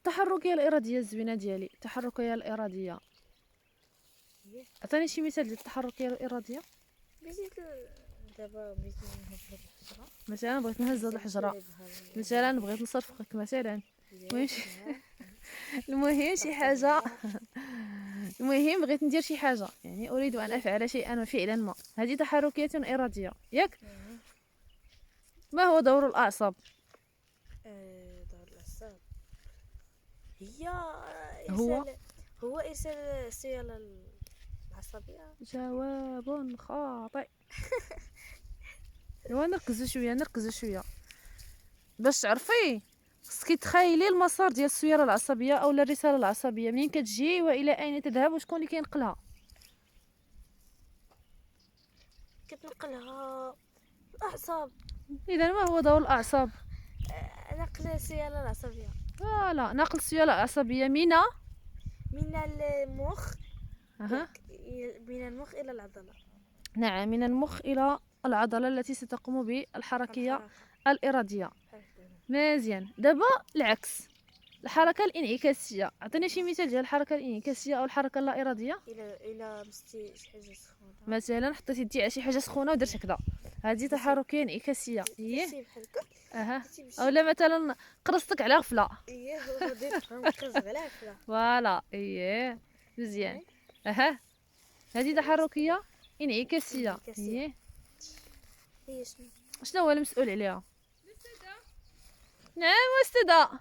التحركيه الاراديه الزوينه ديالي، التحركيه الاراديه. عطيني شي مثال ديال التحركيه الاراديه. دابا بغيت نهز هاد الحجرة، مثلا بغيت نهز هاد الحجره، مثلا بغيت نصرفقك مثلا. المهم شي حاجه المهم بغيت ندير شي حاجه، يعني اريد ان افعل شيئا فعلا ما، هذه تحركيه اراديه ياك. ما هو دور الاعصاب؟ دور الأعصاب هي هو إرسال السيالة العصبية. جواب خاطئ. ايوا نركزوا شويه، نركزوا شويه باش تعرفي. خصك تخيلي المسار ديال السياره العصبيه او الرساله العصبيه، منين كتجي والى اين تذهب وشكون اللي كينقلها. كتنقلها الأعصاب. اذا ما هو دور الاعصاب؟ نقل السيالة العصبية فوالا، نقل السياله العصبيه من المخ أها. من المخ إلى العضلة. نعم، من المخ الى العضله التي ستقوم بالحركيه الاراديه. مزيان. دابا العكس، الحركه الانعكاسيه. عطيني شي مثال ديال الحركه الانعكاسيه او الحركه اللا اراديه. إلى مستي شي حاجة سخونة، مثلا حطيتي يدي على شي حاجه سخونه ودرت هكذا، هذه تحركيه انعكاسيه. درتي بحال هكا. اها. اولا مثلا قرصتك على غفله. درت نقز على هكا. فوالا مزيان. اها، هذه تحركيه انعكاسيه. هي شنو؟ شنو هو المسؤول عليها؟ نعم استاذه.